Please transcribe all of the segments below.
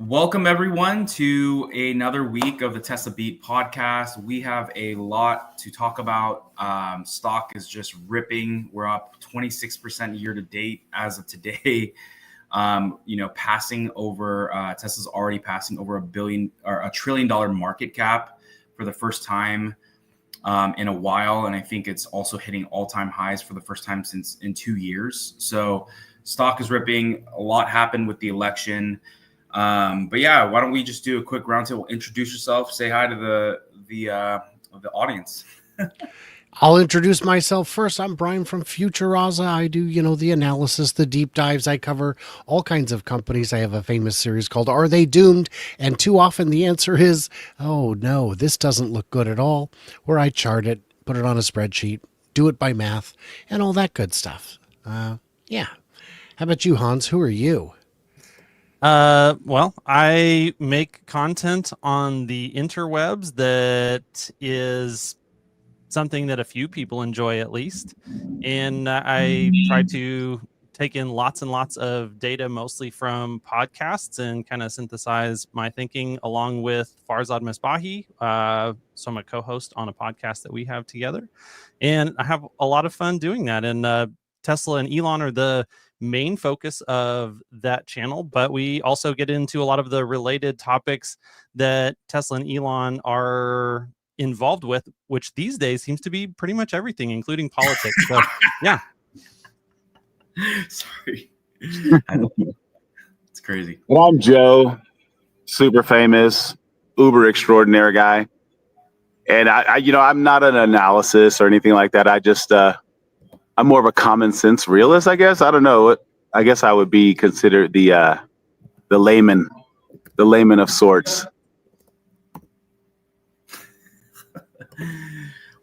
Welcome everyone to another week of the Tesla Beat podcast. We have a lot to talk about. Stock is just ripping. We're up 26% year to date as of today. Passing over Tesla's already passing over $1 trillion market cap for the first time in a while, and I think it's also hitting all-time highs for the first time since in 2 years. So stock is ripping. A lot happened with the election. But yeah, why don't we just do a quick roundtable? Introduce yourself, say hi to the audience. I'll introduce myself first. I'm Brian from FutureAza. I do, the analysis, the deep dives. I cover all kinds of companies. I have a famous series called Are They Doomed? And too often the answer is, oh no, this doesn't look good at all, where I chart it, put it on a spreadsheet, do it by math, and all that good stuff. Yeah. How about you, Hans? Who are you? Well, I make content on the interwebs that is something that a few people enjoy at least. And I try to take in lots and lots of data, mostly from podcasts, and kind of synthesize my thinking along with Farzad Misbahi. So I'm a co-host on a podcast that we have together. And I have a lot of fun doing that. And Tesla and Elon are the main focus of that channel, but we also get into a lot of the related topics that Tesla and Elon are involved with, which these days seems to be pretty much everything, including politics. So yeah. Sorry. It's crazy. Well, I'm Joe, super famous, uber extraordinary guy. And I'm not an analysis or anything like that. I just I'm more of a common sense realist, I guess. I don't know. I guess I would be considered the layman of sorts.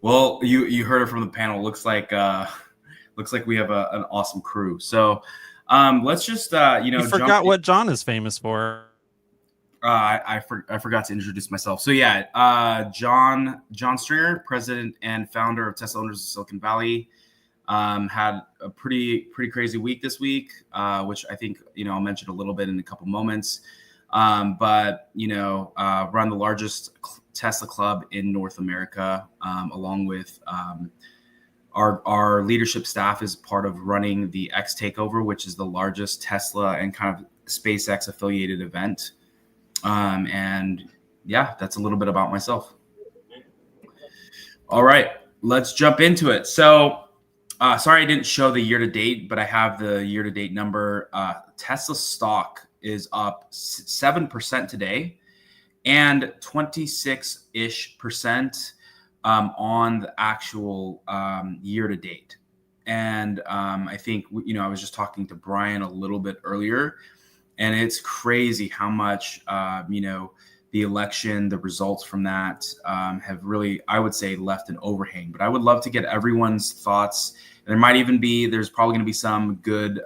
Well, you heard it from the panel. Looks like we have an awesome crew. So let's just you forgot what John is famous for. I forgot to introduce myself. So yeah, John Stringer, president and founder of Tesla Owners of Silicon Valley. Had a pretty crazy week this week, which I think, I'll mention a little bit in a couple moments. But run the largest Tesla club in North America, along with our leadership staff is part of running the X Takeover, which is the largest Tesla and kind of SpaceX affiliated event. And yeah, that's a little bit about myself. All right, let's jump into it. So, sorry I didn't show the year-to-date, but I have the year-to-date number. Tesla stock is up 7% today and 26-ish% on the actual year-to-date. And I think, I was just talking to Brian a little bit earlier, and it's crazy how much, the election, the results from that have really, I would say, left an overhang. But I would love to get everyone's thoughts. There's probably going to be some good,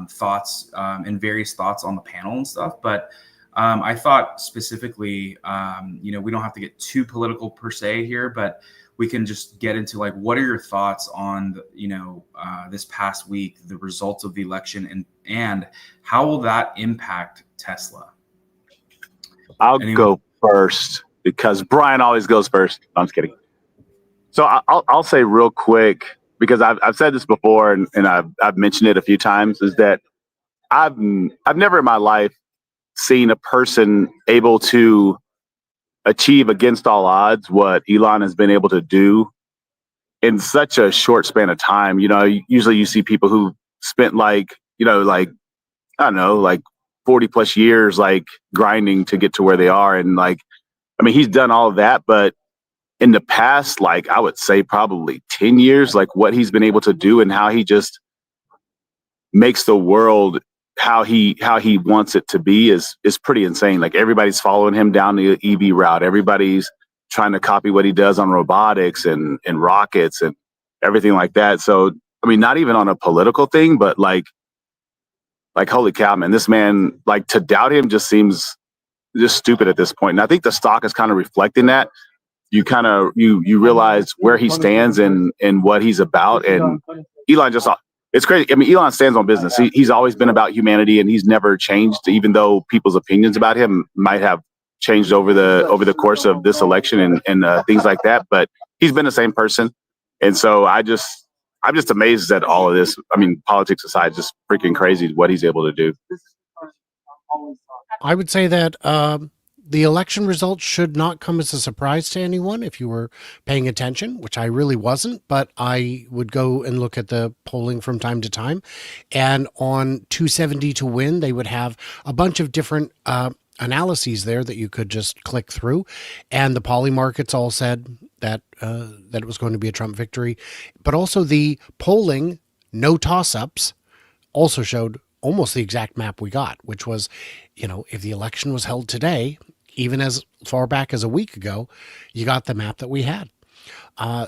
thoughts and various thoughts on the panel and stuff. But I thought specifically, we don't have to get too political per se here, but we can just get into what are your thoughts on, this past week, the results of the election, and how will that impact Tesla? I'll go first because Brian always goes first. No, I'm just kidding. So I'll say real quick, because I've said this before and I've mentioned it a few times, is that I've never in my life seen a person able to achieve against all odds what Elon has been able to do in such a short span of time. Usually you see people who spent 40 plus years grinding to get to where they are. And he's done all of that, but in the past, I would say probably 10 years, what he's been able to do and how he just makes the world how he wants it to be is pretty insane. Everybody's following him down the EV route. Everybody's trying to copy what he does on robotics and rockets and everything like that. So, not even on a political thing, but holy cow, man, this man, to doubt him just seems just stupid at this point. And I think the stock is kind of reflecting that. You realize where he stands and what he's about. And Elon it's crazy. I mean, Elon stands on business. He's always been about humanity, and he's never changed, even though people's opinions about him might have changed over the course of this election and things like that. But he's been the same person. And so I'm just amazed at all of this. I mean, politics aside, just freaking crazy what he's able to do. I would say that the election results should not come as a surprise to anyone if you were paying attention, which I really wasn't, but I would go and look at the polling from time to time. And on 270 to win, they would have a bunch of different analyses there that you could just click through. And the poly markets all said that it was going to be a Trump victory. But also the polling, no toss-ups, also showed almost the exact map we got, which was, if the election was held today, even as far back as a week ago, you got the map that we had.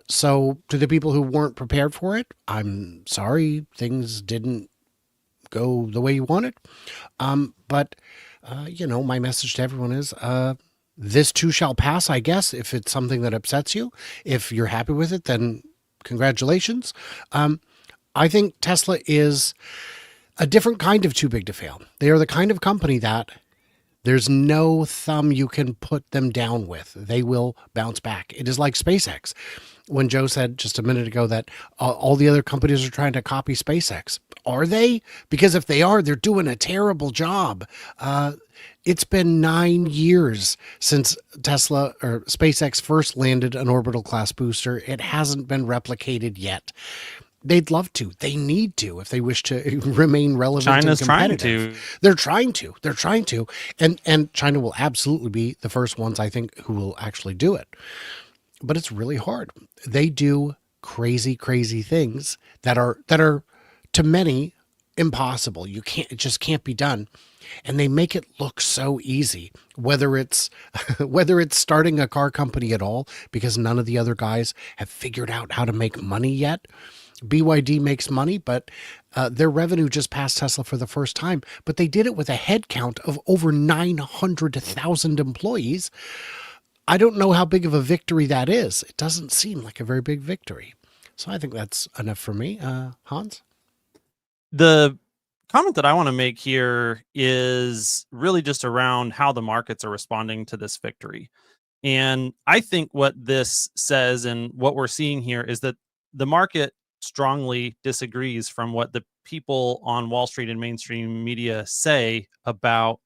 So to the people who weren't prepared for it, I'm sorry things didn't go the way you wanted. But my message to everyone is, this too shall pass, I guess, if it's something that upsets you. If you're happy with it, then congratulations. I think Tesla is a different kind of too big to fail. They are the kind of company that there's no thumb you can put them down with. They will bounce back. It is like SpaceX. When Joe said just a minute ago that all the other companies are trying to copy SpaceX. Are they? Because if they are, they're doing a terrible job. It's been 9 years since Tesla or SpaceX first landed an orbital class booster. It hasn't been replicated yet. They'd love to. They need to if they wish to remain relevant China's and competitive. trying to. They're trying to. And China will absolutely be the first ones, I think, who will actually do it. But it's really hard. They do crazy, crazy things that are to many impossible. It just can't be done. And they make it look so easy, whether it's starting a car company at all, because none of the other guys have figured out how to make money yet. BYD makes money, but their revenue just passed Tesla for the first time. But they did it with a head count of over 900,000 employees. I don't know how big of a victory that is. It doesn't seem like a very big victory. So I think that's enough for me. Hans? The comment that I want to make here is really just around how the markets are responding to this victory. And I think what this says and what we're seeing here is that the market strongly disagrees from what the people on Wall Street and mainstream media say about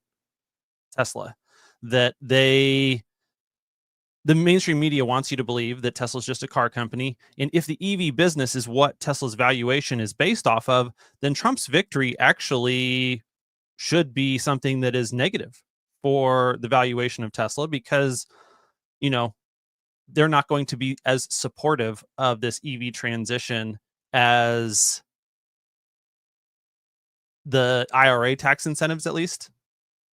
Tesla. That the mainstream media wants you to believe that Tesla's just a car company. And if the EV business is what Tesla's valuation is based off of, then Trump's victory actually should be something that is negative for the valuation of Tesla, because, they're not going to be as supportive of this EV transition as the IRA tax incentives, at least,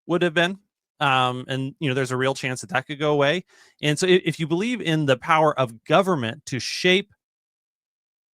would have been. And there's a real chance that could go away. And so if you believe in the power of government to shape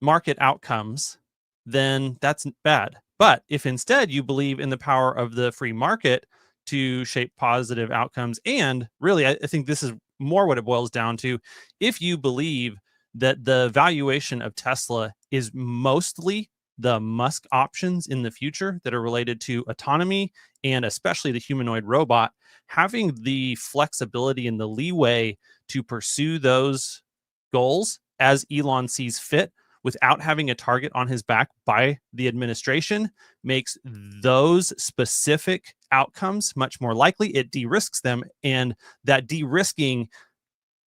market outcomes, then that's bad. But if instead you believe in the power of the free market to shape positive outcomes, and really, I think this is more what it boils down to. If you believe that the valuation of Tesla is mostly the Musk options in the future that are related to autonomy and especially the humanoid robot, having the flexibility and the leeway to pursue those goals as Elon sees fit without having a target on his back by the administration makes those specific outcomes much more likely. It de-risks them, and that de-risking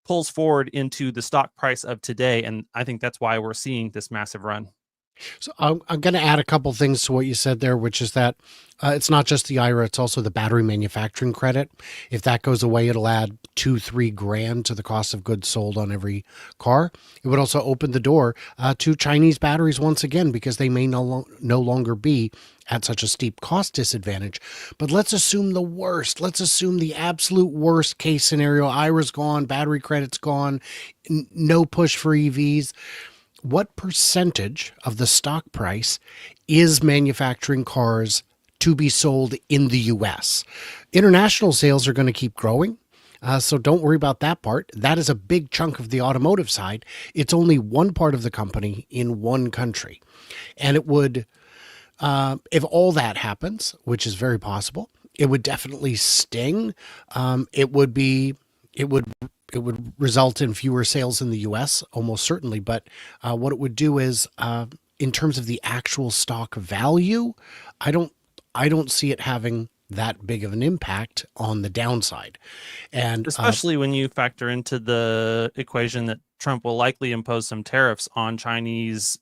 pulls forward into the stock price of today. And I think that's why we're seeing this massive run. So I'm going to add a couple things to what you said there, which is that it's not just the IRA, it's also the battery manufacturing credit. If that goes away, it'll add $2-3 to the cost of goods sold on every car. It would also open the door to Chinese batteries once again, because they may no longer be at such a steep cost disadvantage. But let's assume the worst. Let's assume the absolute worst case scenario. IRA's gone, battery credit's gone, no push for EVs. What percentage of the stock price is manufacturing cars to be sold in the U.S.? International sales are going to keep growing, so don't worry about that part. That is a big chunk of the automotive side. It's only one part of the company in one country. And it would if all that happens, which is very possible, it would definitely sting. It would be, it would, it would result in fewer sales in the U.S. almost certainly. But what it would do is, in terms of the actual stock value, I don't, I don't see it having that big of an impact on the downside. And Especially when you factor into the equation that Trump will likely impose some tariffs on Chinese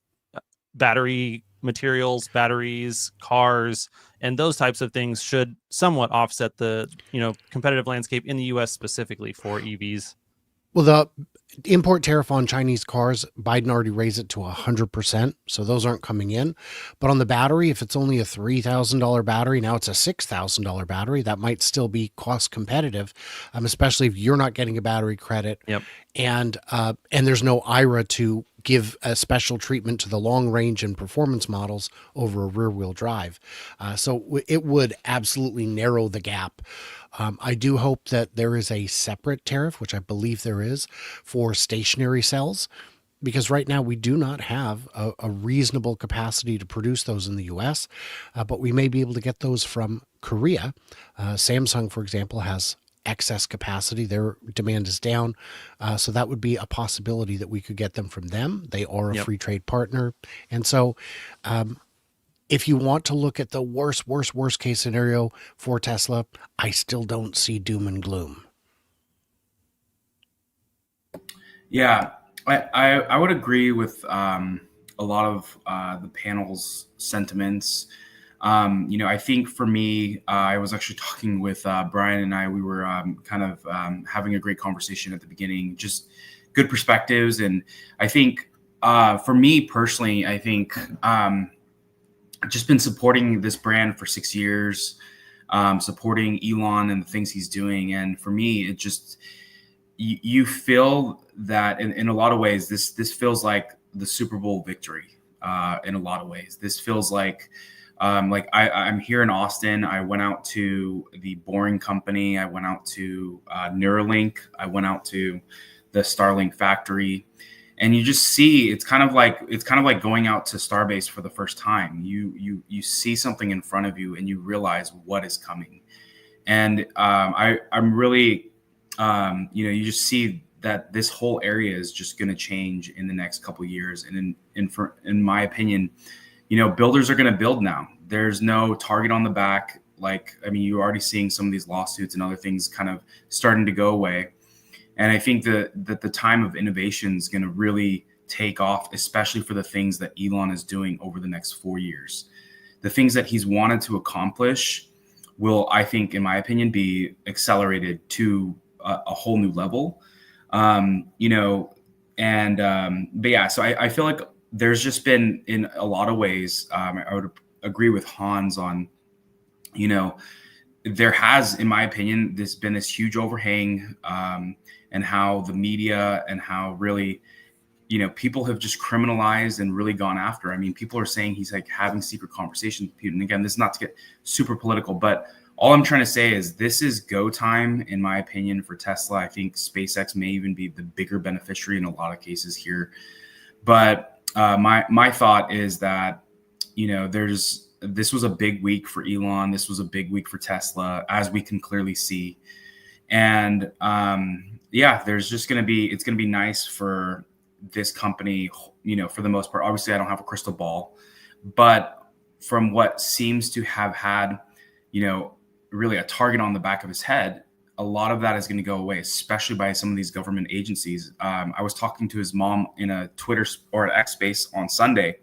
battery materials, batteries, cars, and those types of things should somewhat offset the, competitive landscape in the US specifically for EVs. well, the import tariff on Chinese cars, Biden already raised it to 100%. So those aren't coming in. But on the battery, if it's only a $3,000 battery, now it's a $6,000 battery, that might still be cost competitive, especially if you're not getting a battery credit. Yep. And there's no IRA to give a special treatment to the long range and performance models over a rear wheel drive. So it would absolutely narrow the gap. I do hope that there is a separate tariff, which I believe there is, for stationary cells, because right now we do not have a reasonable capacity to produce those in the US, but we may be able to get those from Korea. Samsung, for example, has excess capacity. Their demand is down. So that would be a possibility that we could get them from them. They are a free trade partner. And so if you want to look at the worst case scenario for Tesla, I still don't see doom and gloom. Yeah, I would agree with a lot of the panel's sentiments. I think for me, I was actually talking with Brian and I. We were kind of having a great conversation at the beginning, just good perspectives. And I think for me personally, I think I've just been supporting this brand for 6 years, supporting Elon and the things he's doing. And for me, it just, you feel that in a lot of ways, this feels like the Super Bowl victory. In a lot of ways, this feels like I'm here in Austin. I went out to the Boring Company. I went out to Neuralink. I went out to the Starlink factory, and you just see it's kind of like going out to Starbase for the first time. You see something in front of you, and you realize what is coming. And I'm really you just see that this whole area is just going to change in the next couple of years. And in my opinion, builders are going to build now. There's no target on the back. You're already seeing some of these lawsuits and other things kind of starting to go away. And I think that the time of innovation is going to really take off, especially for the things that Elon is doing over the next 4 years. The things that he's wanted to accomplish will, I think, in my opinion, be accelerated to a whole new level. But yeah, so I feel like there's just been, in a lot of ways, I would agree with Hans on, there has, in my opinion, been this huge overhang, and how the media and how really, people have just criminalized and really gone after. I mean, people are saying he's like having secret conversations with Putin. And again, this is not to get super political, but all I'm trying to say is this is go time, in my opinion, for Tesla. I think SpaceX may even be the bigger beneficiary in a lot of cases here. But my thought is that, this was a big week for Elon. This was a big week for Tesla, as we can clearly see. And there's just it's going to be nice for this company, for the most part. Obviously, I don't have a crystal ball, but from what seems to have had, really a target on the back of his head, a lot of that is going to go away, especially by some of these government agencies. I was talking to his mom in a Twitter or an X space on Sunday,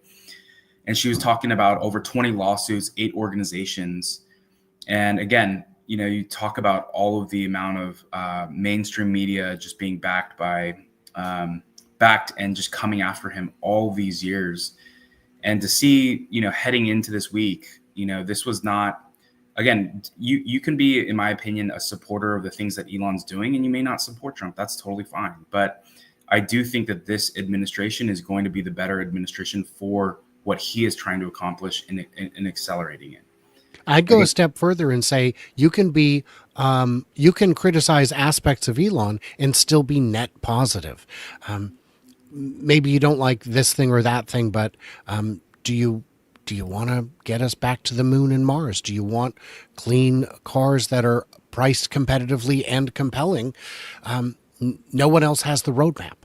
and she was talking about over 20 lawsuits, 8 organizations. And again, you talk about all of the amount of mainstream media just being backed and just coming after him all these years. And to see, heading into this week, this was not, again, you can be, in my opinion, a supporter of the things that Elon's doing, and you may not support Trump. That's totally fine. But I do think that this administration is going to be the better administration for what he is trying to accomplish in accelerating it. I'd go a step further and say you can be, you can criticize aspects of Elon and still be net positive. Maybe you don't like this thing or that thing, but do you Do you want to get us back to the moon and Mars? Do you want clean cars that are priced competitively and compelling? No one else has the roadmap.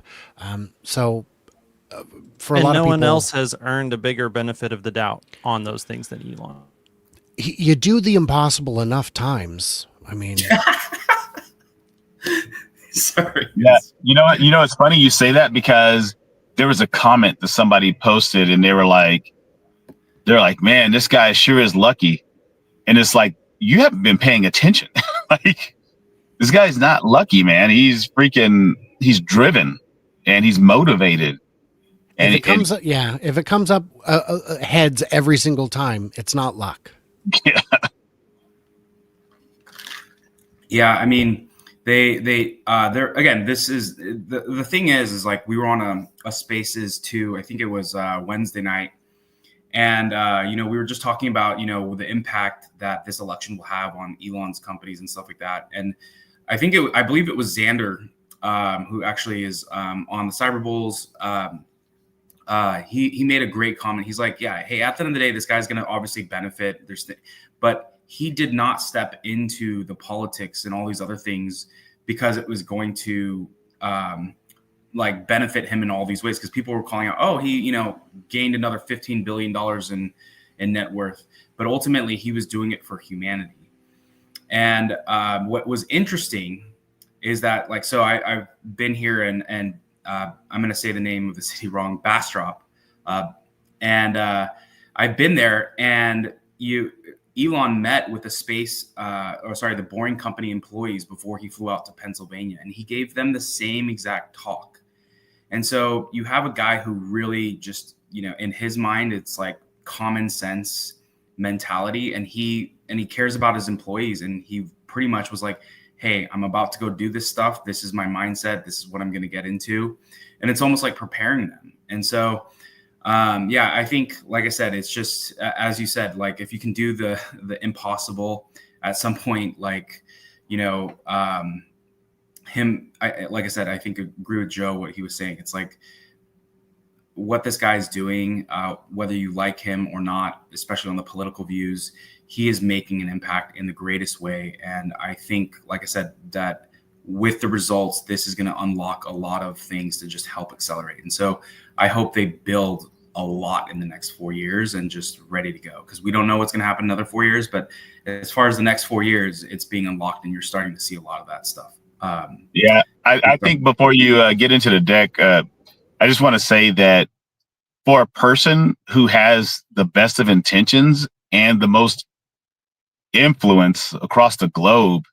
For a lot no of people, one else has earned a bigger benefit of the doubt on those things than Elon. You do the impossible enough times. I mean, Sorry. Yeah, it's funny you say that, because there was a comment that somebody posted, and they're like, man, this guy sure is lucky. And it's like, you haven't been paying attention. Like, this guy's not lucky, man. He's driven, and he's motivated. And if it comes up heads every single time, it's not luck. Yeah. Yeah, I mean, they're again. This is the thing is like we were on a Spaces too. I think it was Wednesday night, and we were just talking about the impact that this election will have on Elon's companies and stuff like that. And I believe it was Xander who actually is on the Cyber Bulls. He made a great comment. He's like, yeah, hey, at the end of the day, this guy's going to obviously benefit. But he did not step into the politics and all these other things because it was going to benefit him in all these ways. Because people were calling out, oh, he gained another $15 billion in net worth. But ultimately, he was doing it for humanity. And what was interesting is that I've been here and I'm going to say the name of the city wrong, Bastrop. And I've been there, and Elon met with the Boring Company employees before he flew out to Pennsylvania, and he gave them the same exact talk. And so you have a guy who really just, in his mind, it's like common sense mentality, and he cares about his employees. And he pretty much was like, hey, I'm about to go do this stuff. This is my mindset. This is what I'm going to get into. And it's almost like preparing them. And so, I think, like I said, it's just, as you said, like if you can do the impossible at some point, I think agree with Joe, what he was saying. It's like what this guy's doing, whether you like him or not, especially on the political views, he is making an impact in the greatest way. And I think, like I said, that with the results, this is going to unlock a lot of things to just help accelerate. And so I hope they build a lot in the next 4 years and just ready to go, because we don't know what's going to happen in another 4 years. But as far as the next 4 years, it's being unlocked, and you're starting to see a lot of that stuff. I think before you get into the deck, I just want to say that for a person who has the best of intentions and the most influence across the globe,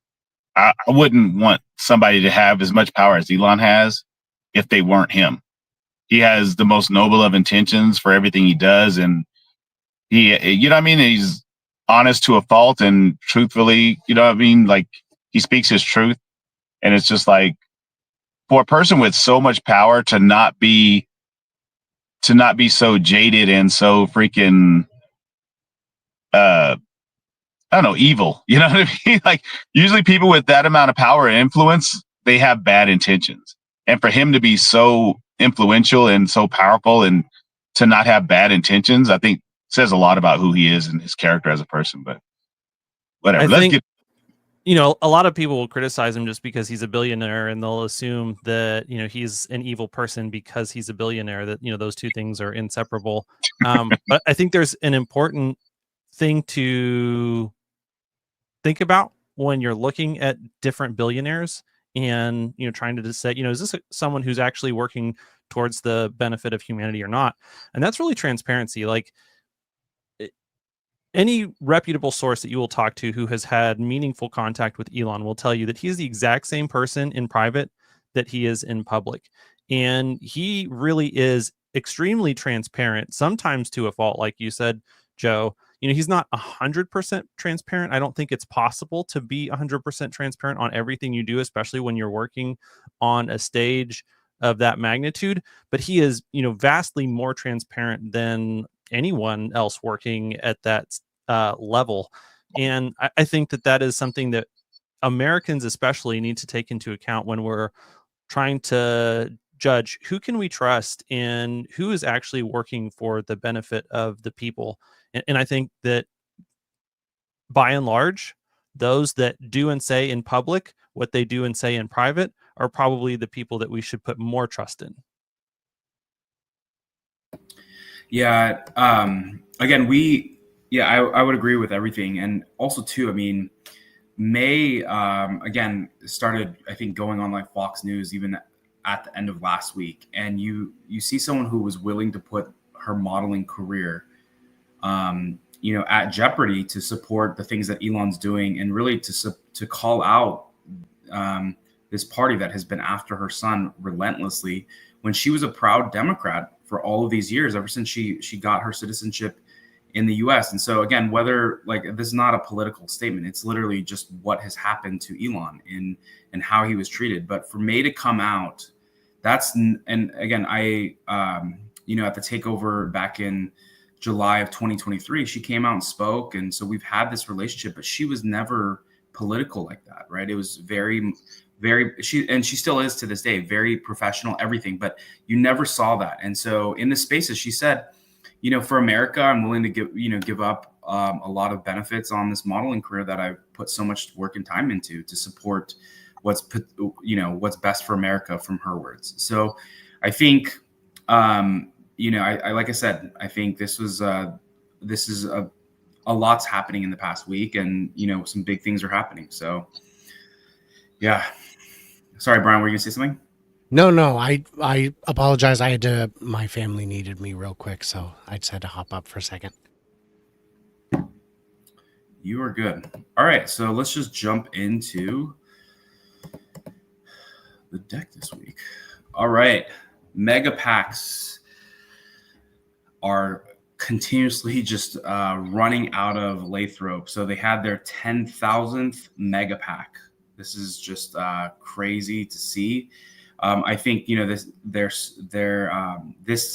I wouldn't want somebody to have as much power as Elon has if they weren't him. He has the most noble of intentions for everything he does, and he's honest to a fault, and truthfully, like he speaks his truth. And it's just like, for a person with so much power to not be so jaded and so freaking I don't know, evil. You know what I mean? Like, usually people with that amount of power and influence, they have bad intentions. And for him to be so influential and so powerful and to not have bad intentions, I think says a lot about who he is and his character as a person. But whatever. A lot of people will criticize him just because he's a billionaire, and they'll assume that, he's an evil person because he's a billionaire, that, those two things are inseparable. But I think there's an important thing to think about when you're looking at different billionaires and, trying to decide, is this someone who's actually working towards the benefit of humanity or not? And that's really transparency. Like, any reputable source that you will talk to who has had meaningful contact with Elon will tell you that he is the exact same person in private that he is in public. And he really is extremely transparent, sometimes to a fault, like you said, Joe. He's not 100% transparent. I don't think it's possible to be 100% transparent on everything you do, especially when you're working on a stage of that magnitude. But he is, vastly more transparent than anyone else working at that level. And I think that is something that Americans especially need to take into account when we're trying to judge who can we trust and who is actually working for the benefit of the people. And I think that by and large, those that do and say in public what they do and say in private are probably the people that we should put more trust in. Yeah. Again, I would agree with everything. And also too, I mean, May, again, started, I think, going on like Fox News even at the end of last week. And you see someone who was willing to put her modeling career, at jeopardy to support the things that Elon's doing, and really to call out this party that has been after her son relentlessly, when she was a proud Democrat for all of these years, ever since she got her citizenship in the US. And so again, whether this is not a political statement, it's literally just what has happened to Elon and how he was treated. But for May to come out, and again, I at the takeover back in July of 2023, she came out and spoke. And so we've had this relationship, but she was never political like that, right? It was very, she still is to this day, very professional, everything, but you never saw that. And so in the spaces, she said, for America, I'm willing to give up a lot of benefits on this modeling career that I've put so much work and time into to support what's best for America, from her words. So I think, I like I said, I think this is a lot's happening in the past week, and some big things are happening. So yeah, sorry, Brian, were you gonna say something? No, I apologize. My family needed me real quick, so I just had to hop up for a second. You are good. All right, so let's just jump into the deck this week. All right, Megapacks are continuously just running out of Lathrop. So they had their 10,000th Megapack. This is just crazy to see. I think this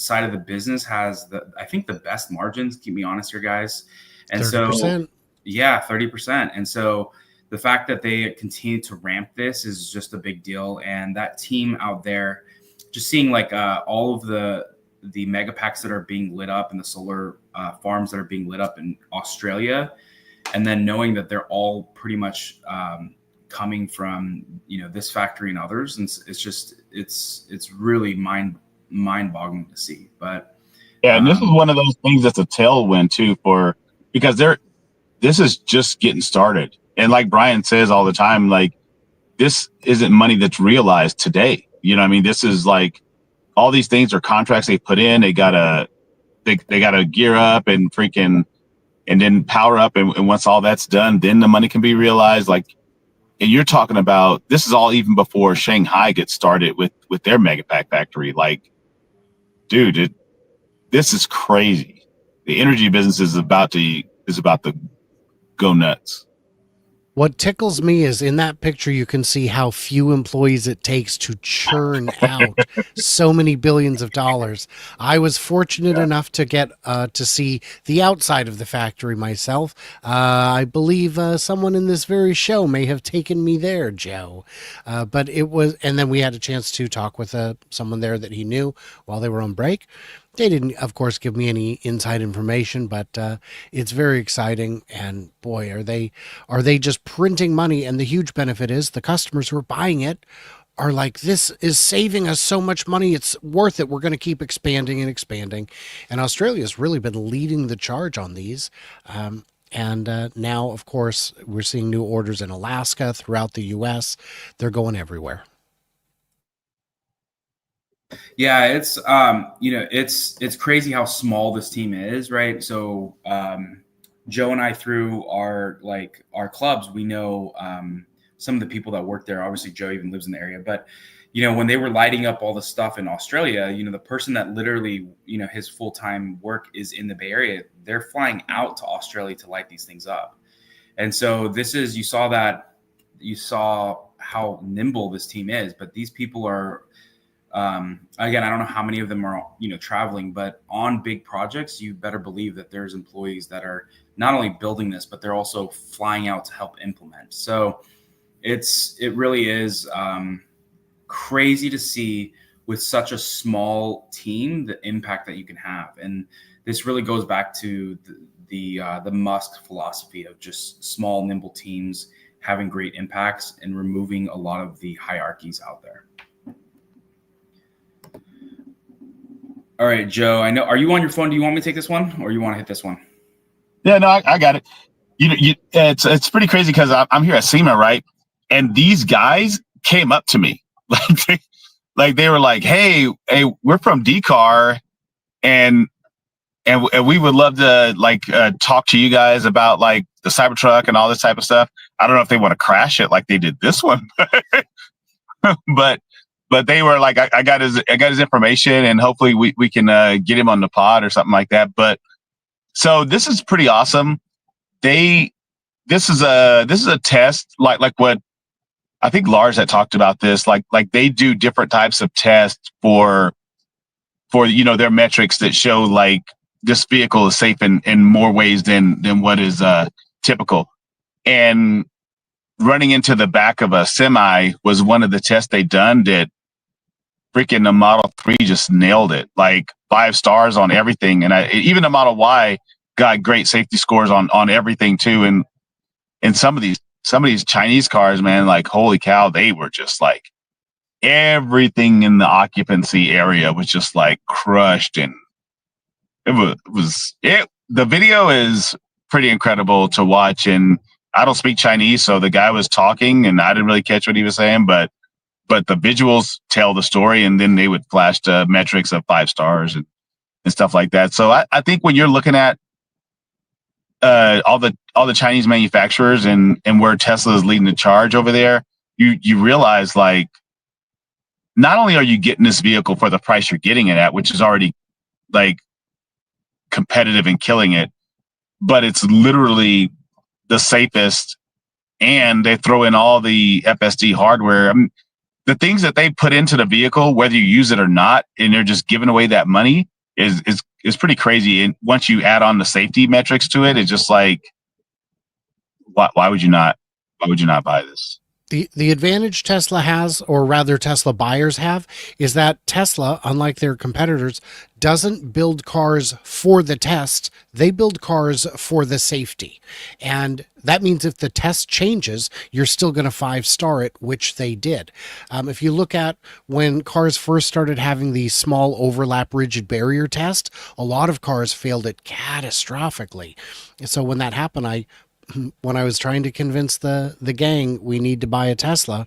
side of the business has the best margins. Keep me honest here, guys. And 30%. So 30%. And so the fact that they continue to ramp this is just a big deal. And that team out there, just seeing all of the Megapacks that are being lit up and the solar farms that are being lit up in Australia, and then knowing that they're all pretty much coming from this factory and others, and it's really mind-boggling to see. But and this is one of those things that's a tailwind too, because this is just getting started. And like Brian says all the time, this isn't money that's realized today. This is all these things are contracts they put in. They gotta gear up and and then power up. And once all that's done, then the money can be realized. And you're talking about, this is all even before Shanghai gets started with their Megapack factory. Dude, this is crazy. The energy business is about to go nuts. What tickles me is in that picture, you can see how few employees it takes to churn out so many billions of dollars. I was fortunate enough to get to see the outside of the factory myself. I believe someone in this very show may have taken me there, Joe. But it was, and then we had a chance to talk with someone there that he knew while they were on break. They didn't, of course, give me any inside information, but it's very exciting. And boy, are they just printing money. And the huge benefit is the customers who are buying it are like, this is saving us so much money. It's worth it. We're going to keep expanding and expanding. And Australia's really been leading the charge on these. And now, of course, we're seeing new orders in Alaska, throughout the U.S. They're going everywhere. Yeah, it's it's crazy how small this team is, right? So Joe and I, through our clubs, we know some of the people that work there. Obviously, Joe even lives in the area, but when they were lighting up all the stuff in Australia, the person that literally his full-time work is in the Bay Area, they're flying out to Australia to light these things up. And so you saw how nimble this team is, but these people are. Again, I don't know how many of them are, traveling, but on big projects, you better believe that there's employees that are not only building this, but they're also flying out to help implement. So it really is crazy to see with such a small team, the impact that you can have. And this really goes back to the Musk philosophy of just small, nimble teams having great impacts and removing a lot of the hierarchies out there. All right, Joe, I know. Are you on your phone? Do you want me to take this one, or you want to hit this one? Yeah, no, I got it. It's pretty crazy because I'm here at SEMA, right? And these guys came up to me like they were like, hey, we're from DCAR, and we would love to talk to you guys about like the Cybertruck and all this type of stuff. I don't know if they want to crash it like they did this one, but they were like, I got his information, and hopefully we can get him on the pod or something like that. But so this is pretty awesome. This is a test like what I think Lars had talked about this. Like they do different types of tests for their metrics that show like this vehicle is safe in more ways than what is typical. And running into the back of a semi was one of the tests they done that freaking the Model 3 just nailed it, like 5 stars on everything. And even the Model Y got great safety scores on everything too. And some of these Chinese cars, man, like holy cow, they were just like everything in the occupancy area was just like crushed, and the video is pretty incredible to watch. And I don't speak Chinese, so the guy was talking and I didn't really catch what he was saying, but the visuals tell the story, and then they would flash the metrics of 5 stars and stuff like that. So I think when you're looking at all the Chinese manufacturers and where Tesla is leading the charge over there, you realize like not only are you getting this vehicle for the price you're getting it at, which is already like competitive and killing it, but it's literally the safest, and they throw in all the FSD hardware. I mean, the things that they put into the vehicle, whether you use it or not, and they're just giving away that money is pretty crazy. And once you add on the safety metrics to it, it's just like, why would you not buy this? The advantage Tesla has, or rather Tesla buyers have, is that Tesla, unlike their competitors, doesn't build cars for the test. They build cars for the safety. And that means if the test changes, you're still going to 5-star it, which they did. If you look at when cars first started having the small overlap rigid barrier test, a lot of cars failed it catastrophically. So when that happened, when I was trying to convince the gang we need to buy a Tesla,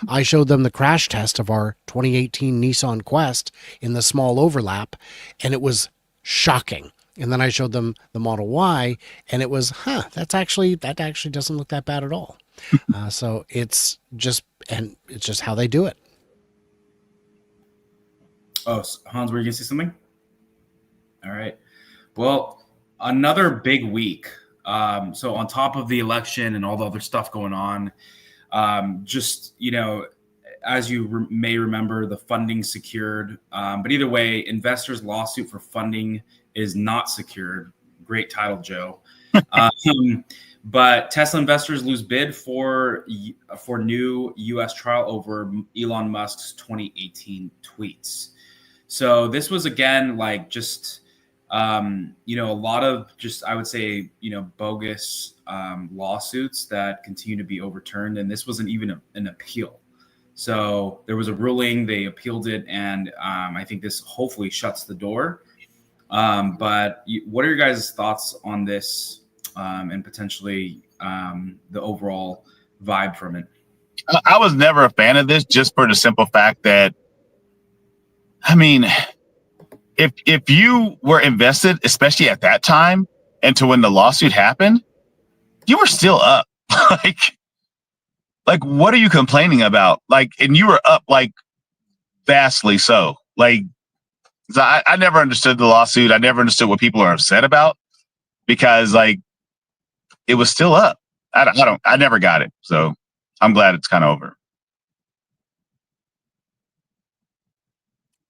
I showed them the crash test of our 2018 Nissan Quest in the small overlap, and it was shocking. And then I showed them the Model Y, and it was, that actually doesn't look that bad at all. So it's just how they do it. Oh, Hans, were you going to say something? All right. Well, another big week. So on top of the election and all the other stuff going on, as you may remember, the funding secured. But either way, investors' lawsuit for funding is not secured. Great title, Joe. But Tesla investors lose bid for new U.S. trial over Elon Musk's 2018 tweets. So this was again like just a lot of just, I would say, bogus lawsuits that continue to be overturned. And this wasn't even an appeal. So there was a ruling, they appealed it. And I think this hopefully shuts the door. But what are your guys' thoughts on this and potentially the overall vibe from it? I was never a fan of this, just for the simple fact that, I mean, if you were invested, especially at that time, and to when the lawsuit happened, you were still up. like what are you complaining about? Like, and you were up like vastly so. Like, I never understood the lawsuit. I never understood what people are upset about, because like it was still up. I never got it. So I'm glad it's kind of over.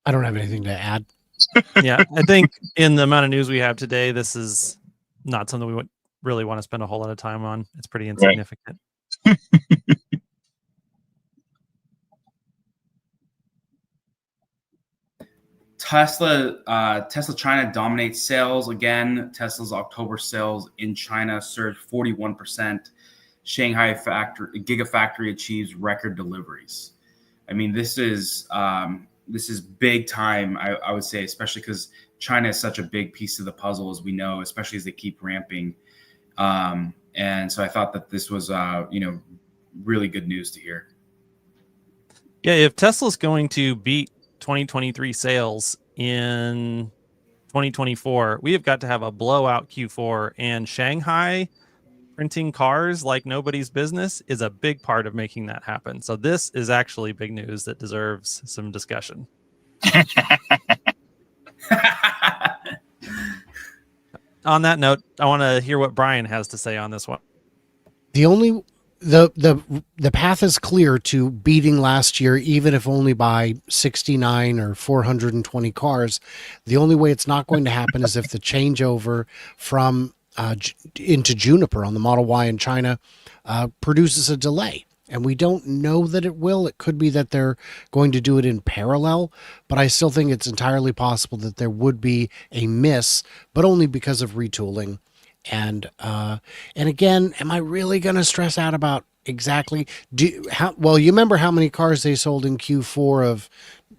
I don't have anything to add. Yeah, I think in the amount of news we have today, this is not something we would really want to spend a whole lot of time on. It's pretty insignificant. Right. Tesla China dominates sales again. Tesla's October sales in China surged 41%. Shanghai Gigafactory achieves record deliveries. I mean, this is big time. I would say, especially because China is such a big piece of the puzzle, as we know, especially as they keep ramping. And so I thought that this was, really good news to hear. Yeah, if Tesla's going to beat 2023 sales in 2024, we have got to have a blowout Q4, and Shanghai printing cars like nobody's business is a big part of making that happen. So this is actually big news that deserves some discussion. On that note, I want to hear what Brian has to say on this one. The path is clear to beating last year, even if only by 69 or 420 cars. The only way it's not going to happen is if the changeover from into Juniper on the Model Y in China produces a delay. And we don't know that it will. It could be that they're going to do it in parallel, but I still think it's entirely possible that there would be a miss, but only because of retooling. And again, am I really going to stress out about exactly? You remember how many cars they sold in Q4 of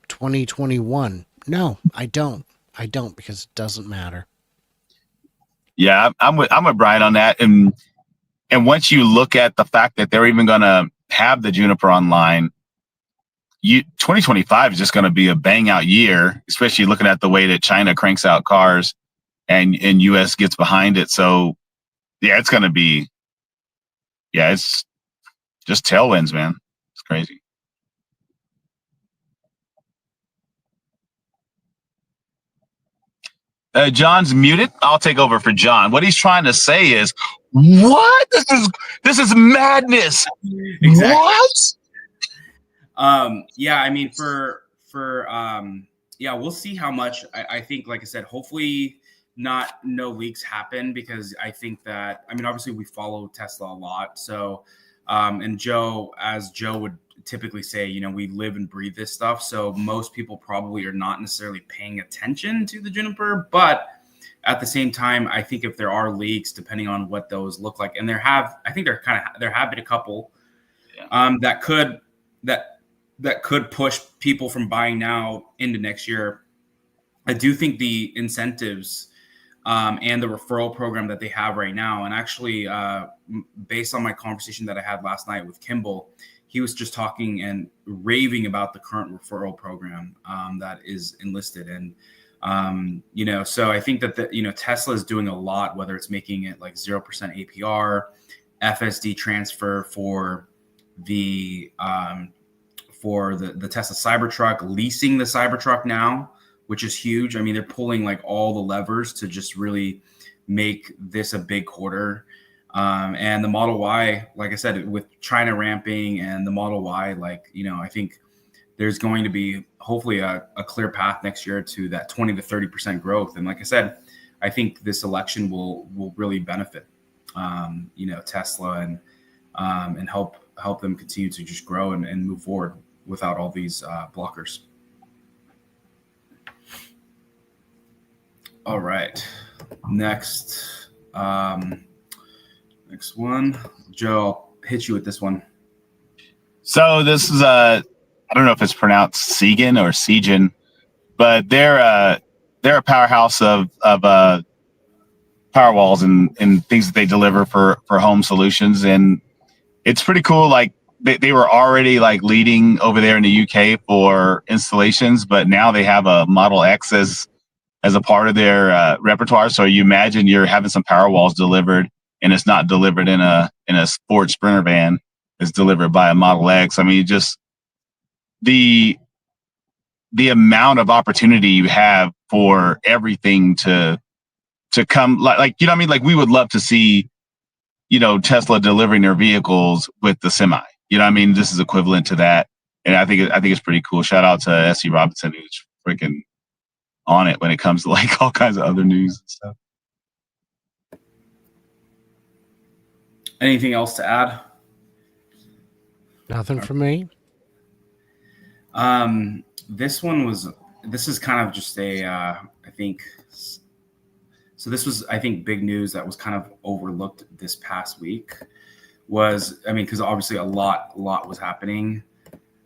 2021? No, I don't. Because it doesn't matter. Yeah, I'm with Brian on that. And once you look at the fact that they're even going to have the Juniper online, 2025 is just going to be a bang out year, especially looking at the way that China cranks out cars and US gets behind it. So yeah, it's going to be, it's just tailwinds, man. It's crazy. John's muted. I'll take over for John. What he's trying to say is, what? This is madness. Exactly. What? Yeah, I mean, we'll see how much. I think, like I said, hopefully no leaks happen, because I think that, I mean, obviously we follow Tesla a lot. So, and Joe would typically say, we live and breathe this stuff. So most people probably are not necessarily paying attention to the Juniper, but at the same time, I think if there are leaks, depending on what those look like, and there have been a couple that could push people from buying now into next year. I do think the incentives and the referral program that they have right now, and actually based on my conversation that I had last night with Kimball, he was just talking and raving about the current referral program that is enlisted. And, so I think that Tesla is doing a lot, whether it's making it like 0% APR, FSD transfer for the Tesla Cybertruck, leasing the Cybertruck now, which is huge. I mean, they're pulling like all the levers to just really make this a big quarter. And the Model Y, like I said, with China ramping and the Model Y, I think there's going to be hopefully a clear path next year to that 20 to 30% growth. And like I said, I think this election will really benefit, Tesla and help them continue to just grow and move forward without all these blockers. All right, next one, Joe, I'll hit you with this one. So this is I don't know if it's pronounced Segan or Segan, but they're a powerhouse of power walls and things that they deliver for home solutions, and it's pretty cool. Like they were already like leading over there in the UK for installations, but now they have a Model X as a part of their repertoire. So you imagine you're having some power walls delivered, and it's not delivered in a Ford Sprinter van. It's delivered by a Model X. I mean, just the amount of opportunity you have for everything to come, like you know what I mean? Like we would love to see, Tesla delivering their vehicles with the semi. You know what I mean? This is equivalent to that. And I think it's pretty cool. Shout out to S.C. Robinson, who's freaking on it when it comes to like all kinds of other news and stuff. Anything else to add? Nothing for me. This one this is kind of just I think. So this was, I think, big news that was kind of overlooked this past week. Because obviously a lot was happening.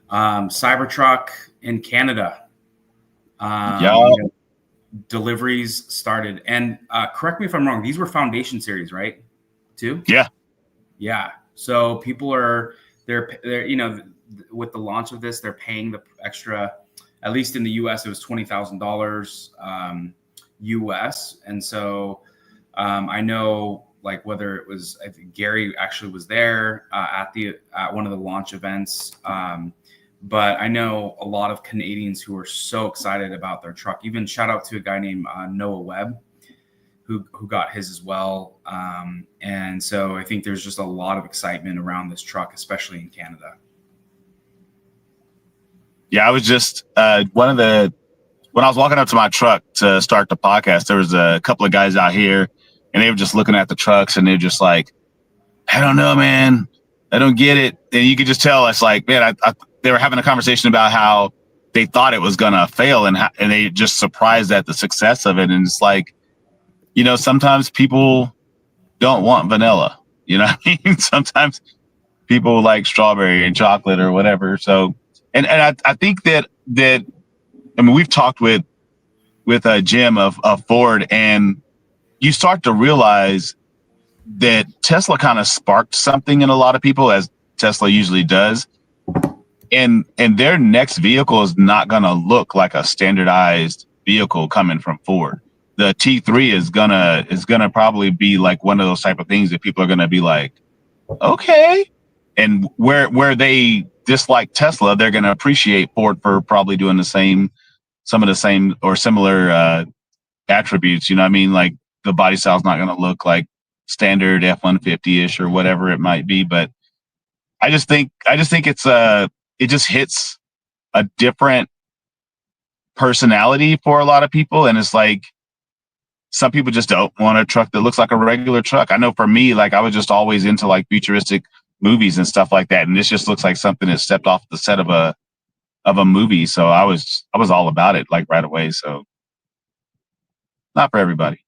Cybertruck in Canada. Deliveries started, and correct me if I'm wrong. These were Foundation series, right? Too. Yeah. So people they're with the launch of this, they're paying the extra. At least in the U.S., it was $20,000 U.S. And so I know, like, whether it was, I think Gary actually was there at one of the launch events. But I know a lot of Canadians who are so excited about their truck. Even shout out to a guy named Noah Webb, who got his as well. And so I think there's just a lot of excitement around this truck, especially in Canada. Yeah, I was just when I was walking up to my truck to start the podcast, there was a couple of guys out here, and they were just looking at the trucks, and they're just like, I don't know, man. I don't get it. And you could just tell it's like, man, they were having a conversation about how they thought it was going to fail, and they just surprised at the success of it. And it's like, sometimes people don't want vanilla. You know what I mean? Sometimes people like strawberry and chocolate or whatever. So, and I think that we've talked with Jim of Ford, and you start to realize that Tesla kind of sparked something in a lot of people, as Tesla usually does. And their next vehicle is not going to look like a standardized vehicle coming from Ford. The T3 is gonna probably be like one of those type of things that people are going to be like, okay. And where they dislike Tesla, they're going to appreciate Ford for probably doing some of the same or similar attributes. You know what I mean? Like the body style is not going to look like standard F-150-ish or whatever it might be. But I just think it just hits a different personality for a lot of people. And it's like, some people just don't want a truck that looks like a regular truck. I know for me, like I was just always into like futuristic movies and stuff like that. And this just looks like something that stepped off the set of a movie. So I was all about it like right away. So not for everybody.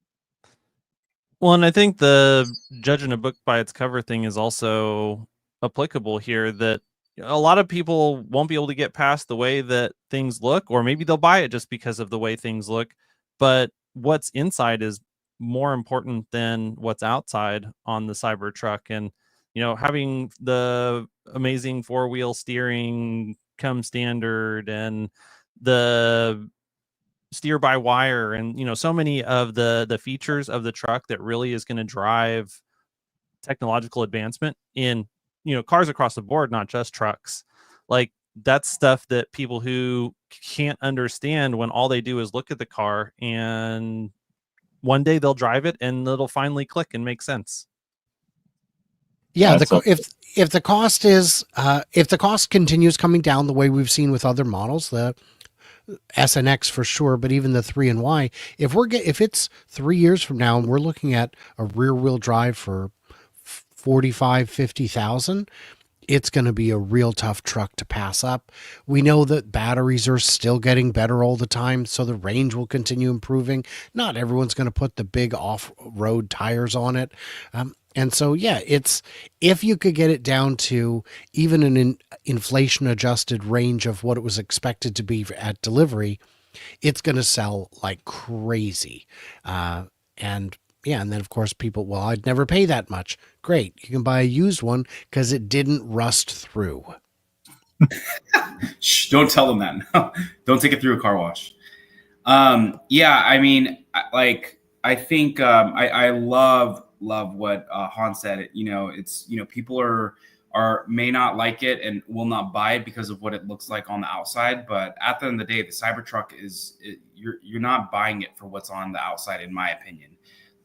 Well, and I think the judging a book by its cover thing is also applicable here, that a lot of people won't be able to get past the way that things look, or maybe they'll buy it just because of the way things look. But what's inside is more important than what's outside on the Cybertruck. And, having the amazing 4-wheel steering come standard, and the steer by wire, and so many of the features of the truck that really is going to drive technological advancement in cars across the board, not just trucks. Like, that's stuff that people who can't understand, when all they do is look at the car, and one day they'll drive it and it'll finally click and make sense. Yeah, if the cost continues coming down the way we've seen with other models, the S and X for sure, but even the 3 and Y, if it's 3 years from now and we're looking at a rear wheel drive for 45,000-50,000, it's going to be a real tough truck to pass up. We know that batteries are still getting better all the time, so the range will continue improving. Not everyone's going to put the big off-road tires on it. And so, yeah, if you could get it down to even an inflation-adjusted range of what it was expected to be at delivery, it's going to sell like crazy. And then, of course, people, well, I'd never pay that much. Great. You can buy a used one because it didn't rust through. Shh, don't tell them that. No, don't take it through a car wash. Yeah, I mean, I think I love what Han said. It's, people may not like it and will not buy it because of what it looks like on the outside. But at the end of the day, the Cybertruck you're not buying it for what's on the outside, in my opinion.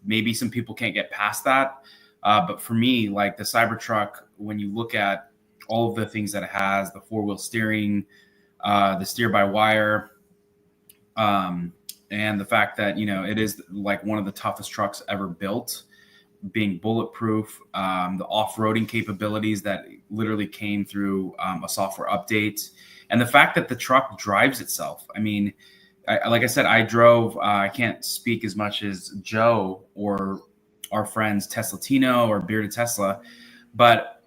Maybe some people can't get past that. But for me, like the Cybertruck, when you look at all of the things that it has, the 4-wheel steering, the steer by wire, and the fact that, it is like one of the toughest trucks ever built, being bulletproof, the off-roading capabilities that literally came through a software update, and the fact that the truck drives itself. I mean, like I said, I drove. I can't speak as much as Joe or our friends Tesla Tino or Bearded Tesla, but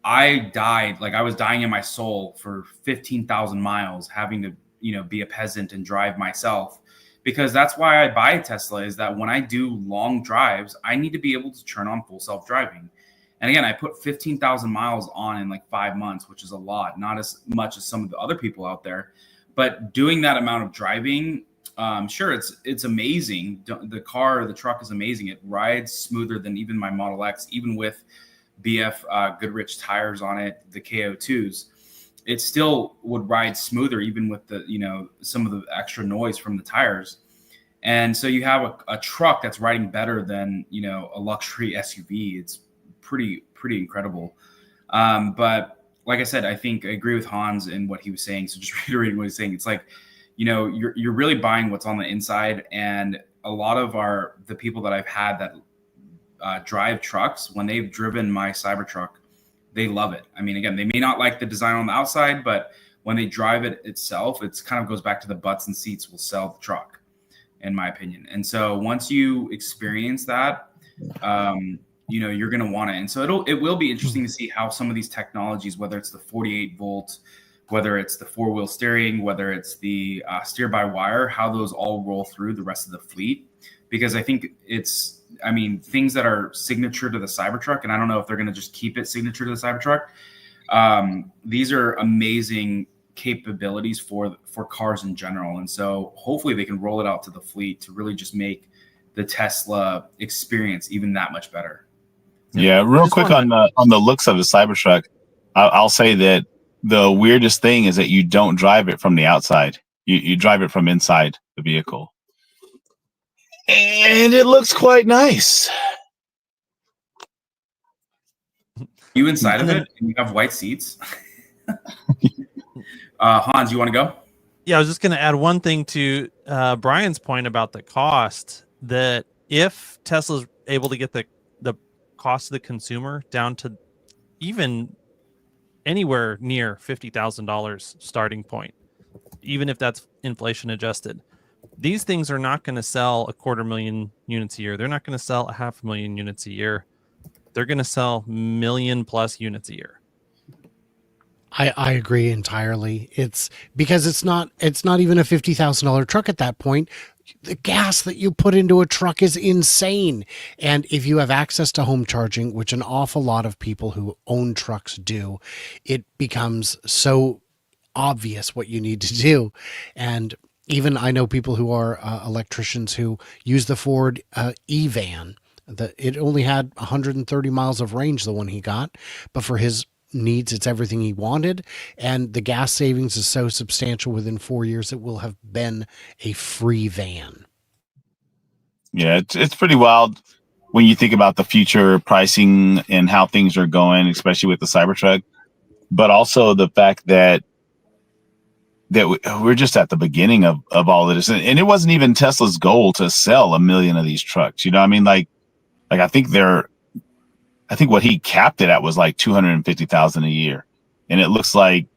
I died. Like I was dying in my soul for 15,000 miles, having to be a peasant and drive myself. Because that's why I buy a Tesla, is that when I do long drives, I need to be able to turn on full self-driving. And again, I put 15,000 miles on in like 5 months, which is a lot, not as much as some of the other people out there. But doing that amount of driving, sure, it's amazing. The truck is amazing. It rides smoother than even my Model X, even with BF Goodrich tires on it, the KO2s. It still would ride smoother, even with the some of the extra noise from the tires. And so you have a truck that's riding better than a luxury SUV. It's pretty incredible. But like I said, I think I agree with Hans in what he was saying. So just reiterating what he's saying, it's like, you're really buying what's on the inside. And a lot of the people that I've had that drive trucks, when they've driven my Cybertruck, they love it. I mean, again, they may not like the design on the outside, but when they drive it itself, it's kind of goes back to the butts and seats will sell the truck, in my opinion. And so once you experience that, you're going to want it. And so it will be interesting to see how some of these technologies, whether it's the 48 volt, whether it's the 4-wheel steering, whether it's the steer by wire, how those all roll through the rest of the fleet. Because I think things that are signature to the Cybertruck, and I don't know if they're going to just keep it signature to the Cybertruck. These are amazing capabilities for cars in general. And so hopefully they can roll it out to the fleet to really just make the Tesla experience even that much better. Yeah, real quick on the looks of the Cybertruck, I'll say that the weirdest thing is that you don't drive it from the outside. You drive it from inside the vehicle. And it looks quite nice. You inside of it, and you have white seats. Hans, you want to go? Yeah, I was just going to add one thing to Brian's point about the cost, that if Tesla's able to get the cost of the consumer down to even anywhere near $50,000 starting point, even if that's inflation adjusted, these things are not going to sell 250,000 units a year. They're not going to sell 500,000 units a year. They're going to sell million plus units a year. I agree entirely. It's because it's not even a $50,000 truck at that point. The gas that you put into a truck is insane. And if you have access to home charging, which an awful lot of people who own trucks do, it becomes so obvious what you need to do. And even I know people who are electricians who use the Ford E-Van. It only had 130 miles of range, the one he got, but for his needs, it's everything he wanted. And the gas savings is so substantial within 4 years, it will have been a free van. Yeah, it's pretty wild when you think about the future pricing and how things are going, especially with the Cybertruck, but also the fact that we're just at the beginning of all of this. And it wasn't even Tesla's goal to sell 1 million of these trucks. You know what I mean? Like I think what he capped it at was like 250,000 a year. And it looks like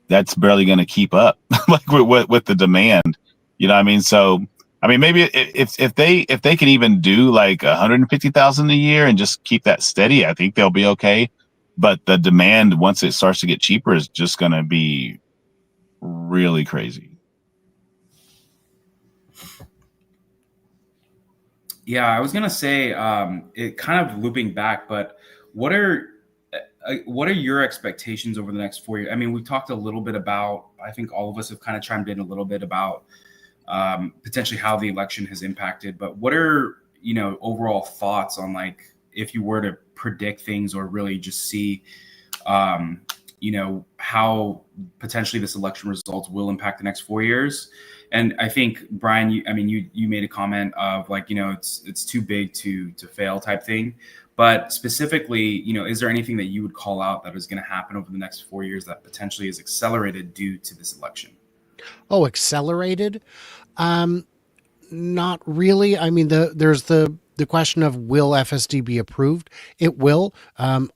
that's barely going to keep up like with the demand. You know what I mean? So, I mean, maybe if they can even do like 150,000 a year and just keep that steady, I think they'll be okay. But the demand, once it starts to get cheaper, is just going to be really crazy. Yeah, I was gonna say, it kind of looping back, but what are your expectations over the next 4 years? I mean, we talked a little bit about, I think all of us have kind of chimed in a little bit about potentially how the election has impacted, but what are, overall thoughts on, like, if you were to predict things or really just see, how potentially this election results will impact the next 4 years? And I think, Brian, you made a comment of like, it's too big to fail type thing. But specifically, is there anything that you would call out that is going to happen over the next 4 years that potentially is accelerated due to this election? Oh, accelerated? Not really. I mean, there's the question of, will FSD be approved? It will.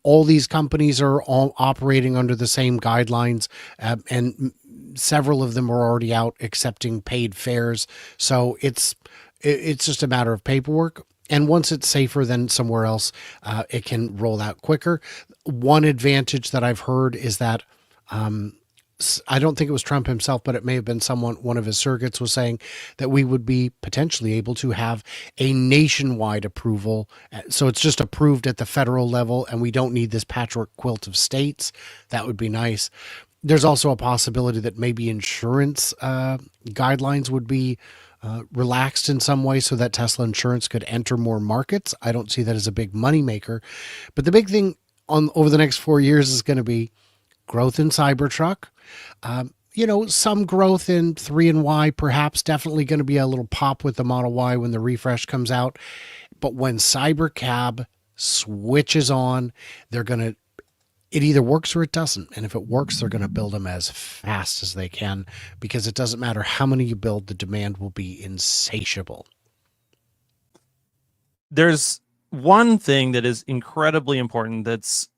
All these companies are all operating under the same guidelines, and several of them are already out accepting paid fares. So it's just a matter of paperwork. And once it's safer than somewhere else, it can roll out quicker. One advantage that I've heard is that I don't think it was Trump himself, but it may have been one of his surrogates was saying that we would be potentially able to have a nationwide approval. So it's just approved at the federal level, and we don't need this patchwork quilt of states. That would be nice. There's also a possibility that maybe insurance guidelines would be relaxed in some way so that Tesla insurance could enter more markets. I don't see that as a big moneymaker. But the big thing over the next 4 years is going to be growth in Cybertruck. Some growth in 3 and Y, perhaps. Definitely going to be a little pop with the Model Y when the refresh comes out. But when Cybercab switches on, it either works or it doesn't. And if it works, they're going to build them as fast as they can, because it doesn't matter how many you build, the demand will be insatiable. There's one thing that is incredibly important that's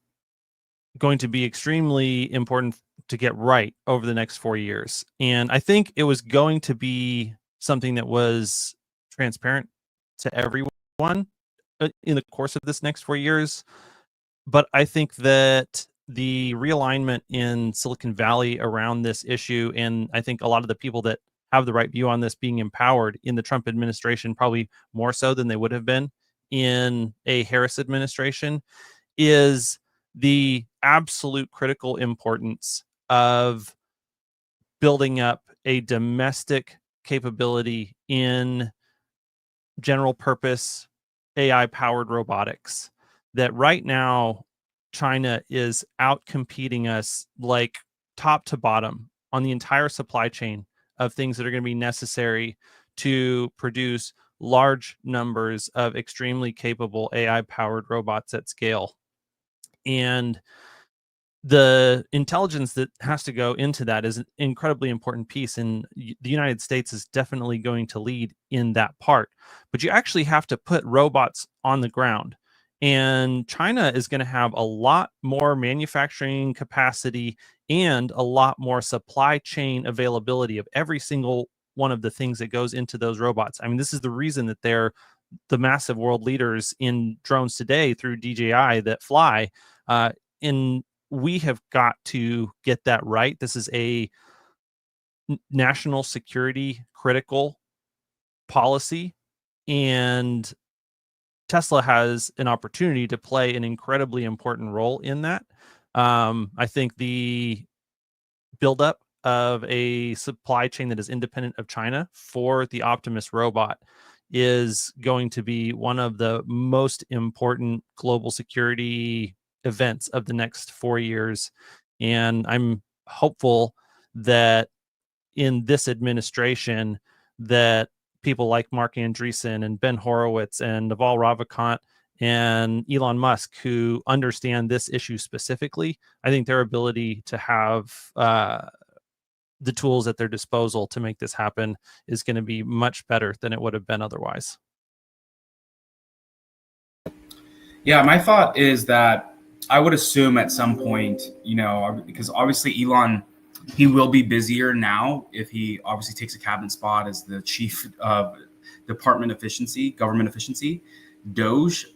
going to be extremely important to get right over the next 4 years. And I think it was going to be something that was transparent to everyone in the course of this next 4 years. But I think that the realignment in Silicon Valley around this issue, and I think a lot of the people that have the right view on this being empowered in the Trump administration, probably more so than they would have been in a Harris administration, is the absolute critical importance of building up a domestic capability in general purpose AI powered robotics. That right now China is out competing us like top to bottom on the entire supply chain of things that are going to be necessary to produce large numbers of extremely capable AI powered robots at scale. And the intelligence that has to go into that is an incredibly important piece, and the United States is definitely going to lead in that part. But you actually have to put robots on the ground, and China is going to have a lot more manufacturing capacity and a lot more supply chain availability of every single one of the things that goes into those robots. I mean, this is the reason that they're the massive world leaders in drones today through DJI that fly. We have got to get that right. This is a national security critical policy, and Tesla has an opportunity to play an incredibly important role in that. I think the buildup of a supply chain that is independent of China for the Optimus robot is going to be one of the most important global security events of the next 4 years. And I'm hopeful that in this administration that people like Mark Andreessen and Ben Horowitz and Naval Ravikant and Elon Musk, who understand this issue specifically, I think their ability to have the tools at their disposal to make this happen is going to be much better than it would have been otherwise. Yeah, my thought is that I would assume at some point, because obviously Elon, he will be busier now if he obviously takes a cabinet spot as the chief of government efficiency, Doge.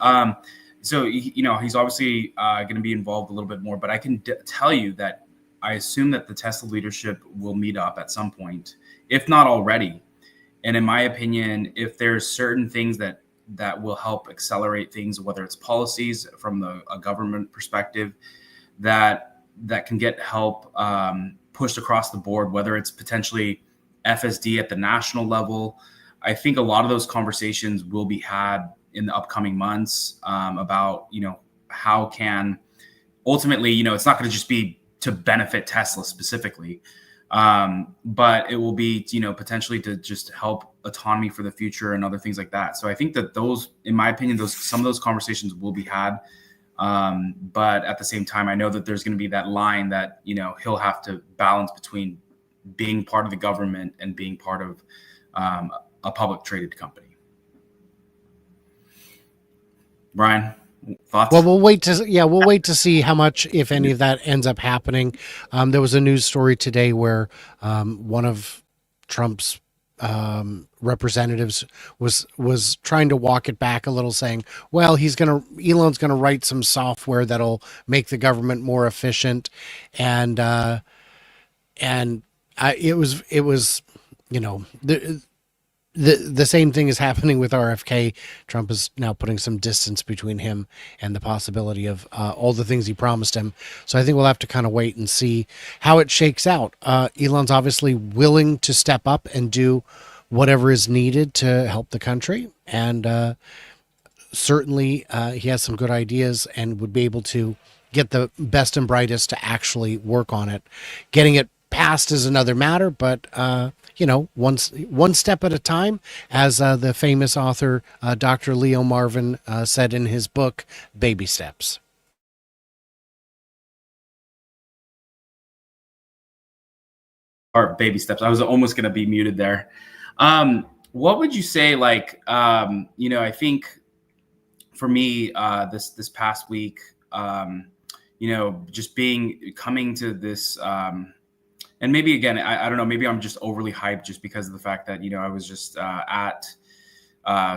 So, he's obviously going to be involved a little bit more, but I can tell you that I assume that the Tesla leadership will meet up at some point, if not already. And in my opinion, if there's certain things that will help accelerate things, whether it's policies from a government perspective that can get help pushed across the board, whether it's potentially FSD at the national level. I think a lot of those conversations will be had in the upcoming months about, how can ultimately, it's not going to just be to benefit Tesla specifically, but it will be, potentially to just help autonomy for the future and other things like that. So I think that those, in my opinion, some of those conversations will be had. But at the same time, I know that there's going to be that line that, he'll have to balance between being part of the government and being part of a public traded company. Brian, Thoughts? Well, we'll wait to see how much, if any, of that ends up happening. There was a news story today where one of Trump's representatives was trying to walk it back a little, saying, "Well, Elon's gonna write some software that'll make the government more efficient," and it was, you know, the same thing is happening with RFK. Trump is now putting some distance between him and the possibility of all the things he promised him. So I think we'll have to kind of wait and see how it shakes out. Elon's obviously willing to step up and do whatever is needed to help the country. And certainly he has some good ideas and would be able to get the best and brightest to actually work on it. Getting it passed is another matter, but one step at a time, as the famous author Dr. Leo Marvin said in his book, Baby Steps. Or baby steps. I was almost going to be muted there. What would you say? I think for me, this past week, just coming to this. And maybe again, I don't know, maybe I'm just overly hyped just because of the fact that, I was just at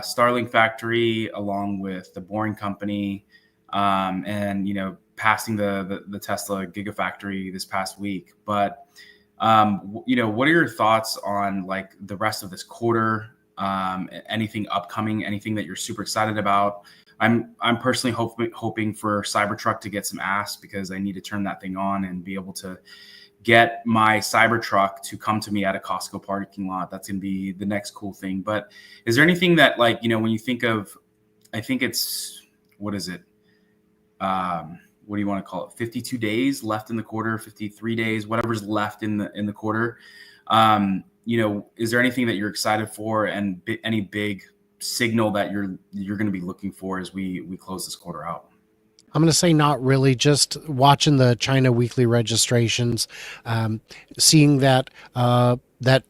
Starling Factory along with the Boring Company and, passing the Tesla Gigafactory this past week. But, what are your thoughts on like the rest of this quarter? Anything upcoming, anything that you're super excited about? I'm personally hoping for Cybertruck to get some ass because I need to turn that thing on and be able to get my Cybertruck to come to me at a Costco parking lot. That's going to be the next cool thing. But is there anything that when you think of, I think it's, what is it? What do you want to call it? 52 days left in the quarter, 53 days, whatever's left in the quarter. Is there anything that you're excited for and any big signal that you're going to be looking for as we close this quarter out? I'm going to say not really, just watching the China weekly registrations, seeing that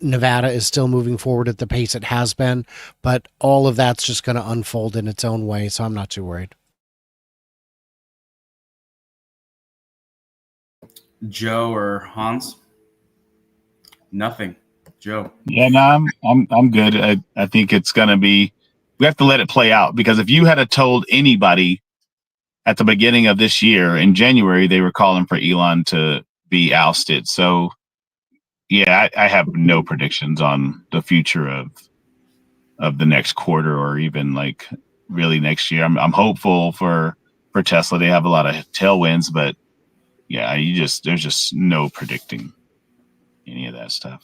Nevada is still moving forward at the pace it has been, but all of that's just going to unfold in its own way, so I'm not too worried. Joe or Hans? Nothing. Joe. Yeah, no, I'm good. I think it's going to be, we have to let it play out, because if you had told anybody at the beginning of this year in January, they were calling for Elon to be ousted. So yeah, I have no predictions on the future of the next quarter or even like really next year. I'm hopeful for Tesla. They have a lot of tailwinds, but yeah, there's just no predicting any of that stuff.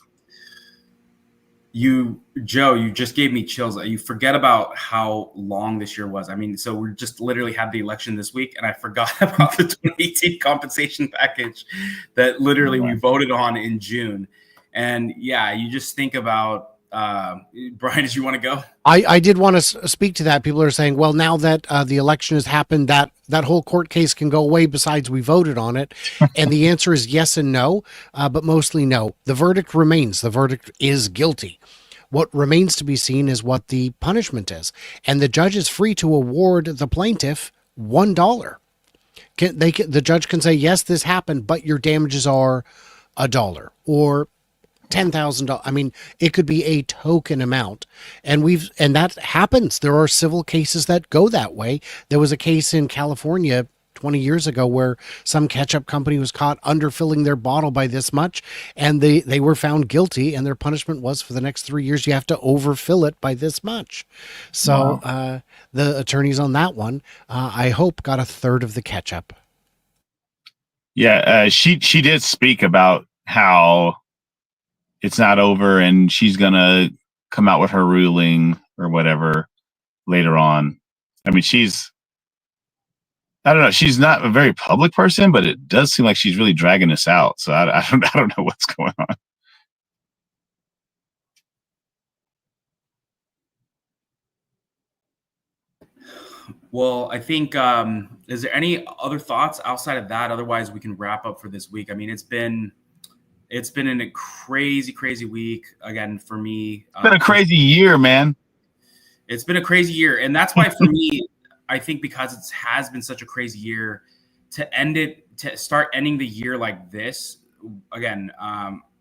Joe, you just gave me chills. You forget about how long this year was. I mean, so we just literally had the election this week, and I forgot about the 2018 compensation package that literally we voted on in June. And yeah, you just think about, Brian, did you want to go? I did want to speak to that. People are saying, well, now that the election has happened, that whole court case can go away, besides we voted on it. And the answer is yes and no, but mostly no. The verdict remains. The verdict is guilty. What remains to be seen is what the punishment is. And the judge is free to award the plaintiff $1. The judge can say, yes, this happened, but your damages are $1 or $10,000. I mean, it could be a token amount, and that happens. There are civil cases that go that way. There was a case in California 20 years ago where some ketchup company was caught underfilling their bottle by this much, and they were found guilty, and their punishment was for the next 3 years, you have to overfill it by this much. So wow. The attorneys on that one, I hope, got a third of the ketchup. Yeah, she did speak about how it's not over, and she's gonna come out with her ruling or whatever later on. I mean, I don't know. She's not a very public person, but it does seem like she's really dragging us out. So I don't know what's going on. Well, I think, is there any other thoughts outside of that? Otherwise, we can wrap up for this week. I mean, it's been a crazy week again for me. It's been a crazy year, man. It's been a crazy year, and that's why for me, I think because it has been such a crazy year, to start ending the year like this, again,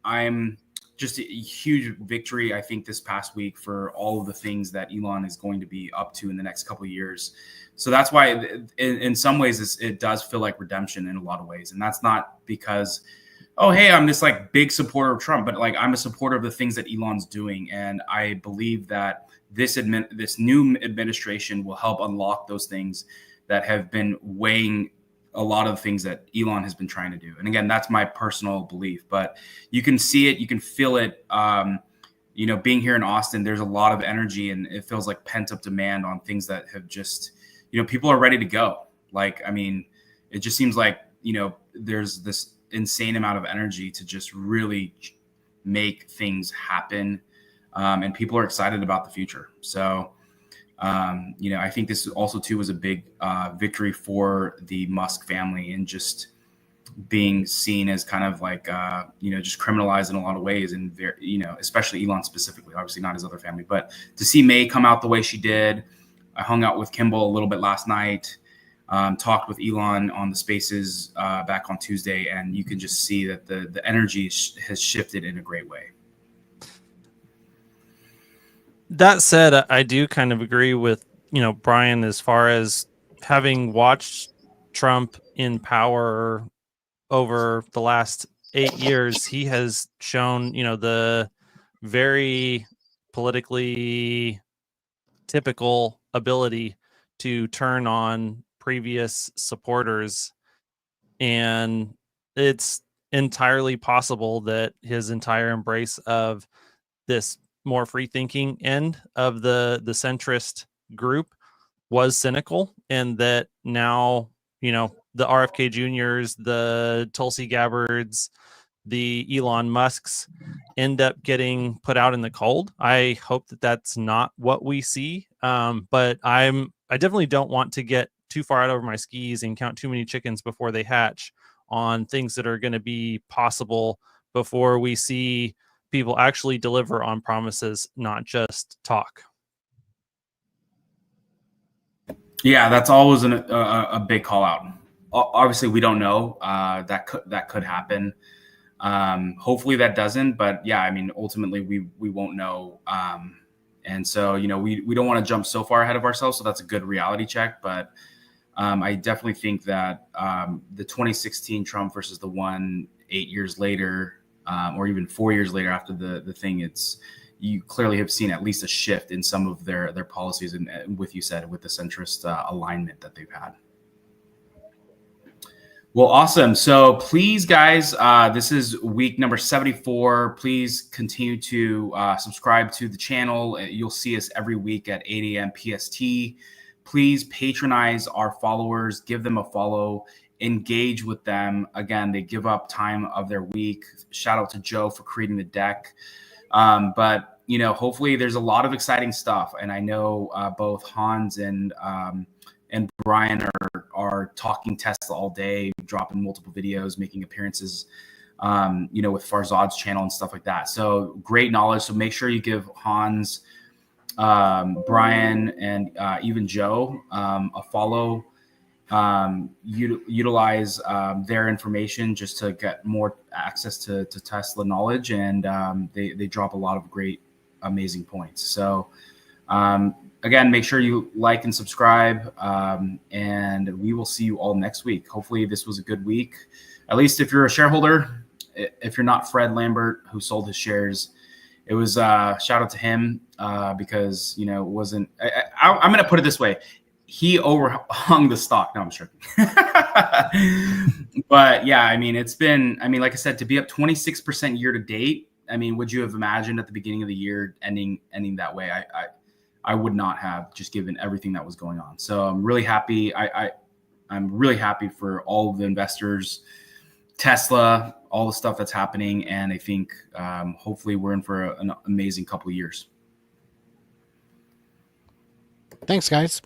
I'm just a huge victory, I think, this past week for all of the things that Elon is going to be up to in the next couple of years. So that's why in some ways it does feel like redemption in a lot of ways. And that's not because, oh, hey, I'm this like big supporter of Trump, but like I'm a supporter of the things that Elon's doing. And I believe that this new administration will help unlock those things that have been weighing a lot of the things that Elon has been trying to do. And again, that's my personal belief, but you can see it, you can feel it. Being here in Austin, there's a lot of energy and it feels like pent up demand on things that have just, people are ready to go. Like, I mean, it just seems like, there's this insane amount of energy to just really make things happen. And people are excited about the future. So, I think this also too was a big victory for the Musk family and just being seen as kind of like, just criminalized in a lot of ways. And, especially Elon specifically, obviously not his other family, but to see May come out the way she did. I hung out with Kimball a little bit last night, talked with Elon on the spaces back on Tuesday, and you can just see that the energy has shifted in a great way. That said, I do kind of agree with, Brian, as far as having watched Trump in power over the last 8 years, he has shown, the very politically typical ability to turn on previous supporters. And it's entirely possible that his entire embrace of this more free thinking end of the centrist group was cynical, and that now, the RFK Juniors, the Tulsi Gabbards, the Elon Musks end up getting put out in the cold. I hope that that's not what we see. But I definitely don't want to get too far out over my skis and count too many chickens before they hatch on things that are going to be possible before we see people actually deliver on promises, not just talk. Yeah, that's always a big call out. Obviously, we don't know. That could happen. Hopefully that doesn't, but yeah, I mean, ultimately we won't know. And so, we don't want to jump so far ahead of ourselves. So that's a good reality check. But I definitely think that the 2016 Trump versus the one 8 years later, or even 4 years later after the thing, you clearly have seen at least a shift in some of their policies and with the centrist alignment that they've had. Well, awesome. So please, guys, this is week number 74. Please continue to subscribe to the channel. You'll see us every week at 8 a.m. PST. Please patronize our followers, give them a follow, engage with them. Again, they give up time of their week. Shout out to Joe for creating the deck. But hopefully there's a lot of exciting stuff. And I know both Hans and Brian are talking Tesla all day, dropping multiple videos, making appearances, with Farzad's channel and stuff like that. So great knowledge. So make sure you give Hans, Brian, and even Joe a follow. Utilize their information just to get more access to Tesla knowledge, and they drop a lot of great, amazing points. So again, make sure you like and subscribe, and we will see you all next week. Hopefully this was a good week, at least if you're a shareholder. If you're not Fred Lambert, who sold his shares, it was shout out to him because it wasn't. I'm going to put it this way: he overhung the stock. No, I'm joking. But yeah, I mean, it's been. I mean, like I said, to be up 26% year to date. I mean, would you have imagined at the beginning of the year ending that way? I would not have, just given everything that was going on. So I'm really happy. I'm really happy for all of the investors, Tesla, all the stuff that's happening. And I think hopefully we're in for an amazing couple of years. Thanks, guys.